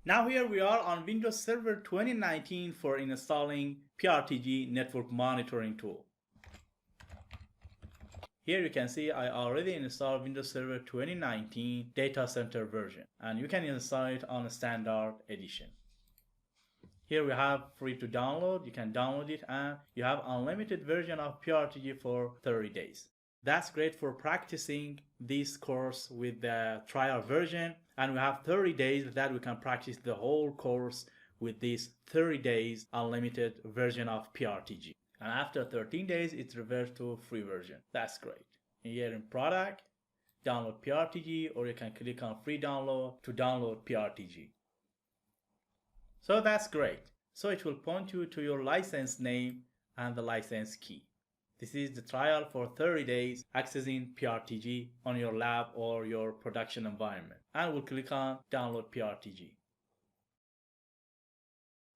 Now here we are on Windows Server 2019 for installing PRTG Network Monitoring tool. Here you can see I already installed Windows Server 2019 Data Center version, and you can install it on a standard edition. Here we have free to download, you can download it, and you have unlimited version of PRTG for 30 days. That's great for practicing this course with the trial version, and we have 30 days that we can practice the whole course with this 30 days unlimited version of PRTG. And after 13 days it reverts to free version. That's great. Here in product, download PRTG, or you can click on free download to download PRTG. So that's great. So it will point you to your license name and the license key. This is the trial for 30 days accessing PRTG on your lab or your production environment. And we'll click on download PRTG.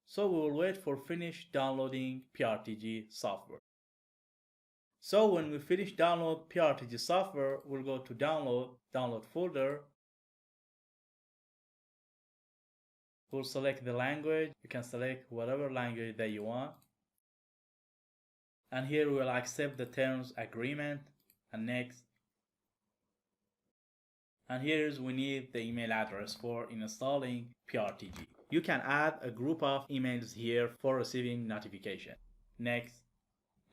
So we will wait for finish downloading PRTG software. So when we finish download PRTG software, we'll go to download folder. We'll select the language. You can select whatever language that you want. And here we'll accept the terms agreement and next. And here's we need the email address for installing PRTG. You can add a group of emails here for receiving notification. Next.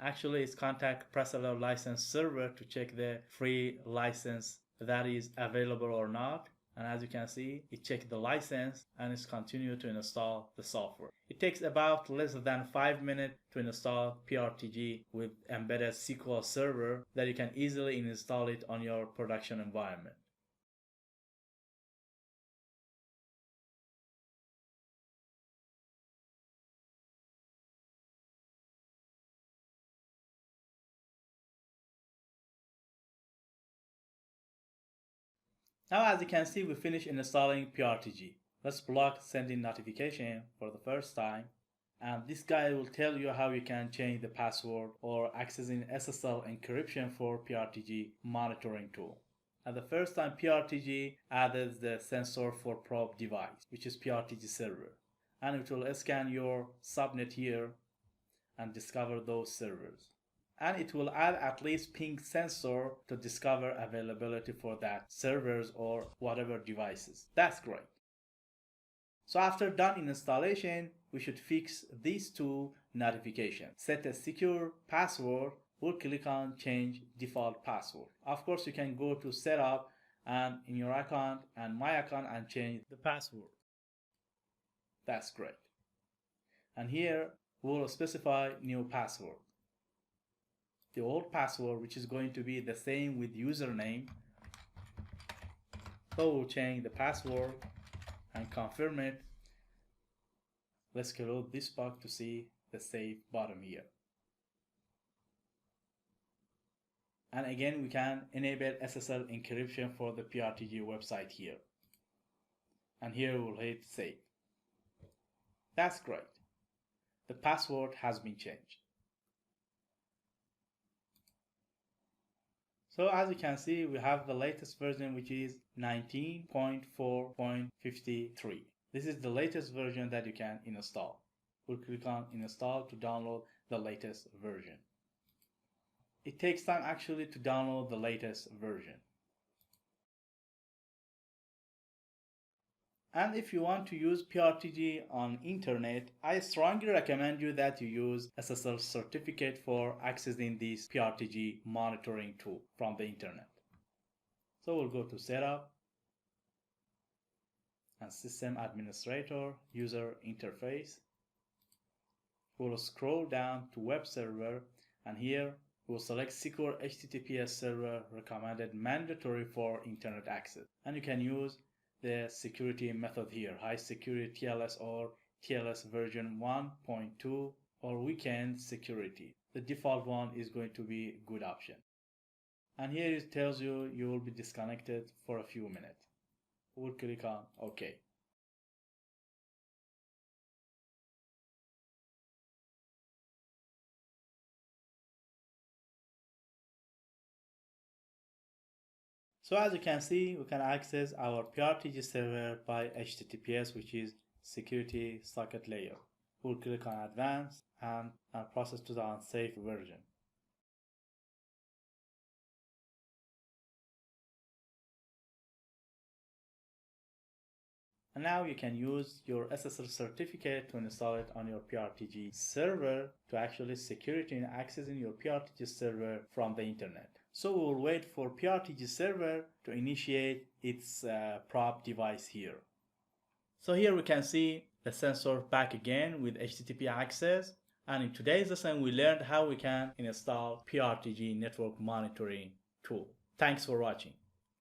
Actually, it's contact PressAllow license server to check the free license that is available or not. And as you can see, it checked the license and it's continued to install the software. It takes about less than 5 minutes to install PRTG with embedded SQL server that you can easily install it on your production environment. Now as you can see, we finished installing PRTG. Let's block sending notification for the first time. And this guy will tell you how you can change the password or accessing SSL encryption for PRTG monitoring tool. At the first time, PRTG added the sensor for probe device, which is PRTG server. And it will scan your subnet here and discover those servers. And it will add at least ping sensor to discover availability for that servers or whatever devices. That's great. So after done installation, we should fix these two notifications. Set a secure password. We'll click on change default password. Of course, you can go to setup and in your account and my account and change the password. That's great. And here we'll specify new password. The old password, which is going to be the same with username. So we'll change the password and confirm it. Let's close this box to see the save button here. And again, we can enable SSL encryption for the PRTG website here. And here we'll hit save. That's great. The password has been changed. So as you can see, we have the latest version, which is 19.4.53. This is the latest version that you can install. We'll click on install to download the latest version. It takes time actually to download the latest version. And if you want to use PRTG on internet, I strongly recommend you that you use SSL certificate for accessing this PRTG monitoring tool from the internet. So we'll go to setup and system administrator, user interface. We'll scroll down to web server and here we'll select secure HTTPS server recommended mandatory for internet access. And you can use the security method here, high security TLS or TLS version 1.2 or weekend security. The default one is going to be a good option. And here it tells you you will be disconnected for a few minutes. We'll click on OK. So as you can see, we can access our PRTG server by HTTPS, which is security socket layer. We'll click on advanced and process to the unsafe version. And now you can use your SSL certificate to install it on your PRTG server to actually security and accessing your PRTG server from the internet. So we will wait for PRTG server to initiate its prop device here. So here we can see the sensor back again with HTTP access. And in today's lesson, we learned how we can install PRTG network monitoring tool. Thanks for watching.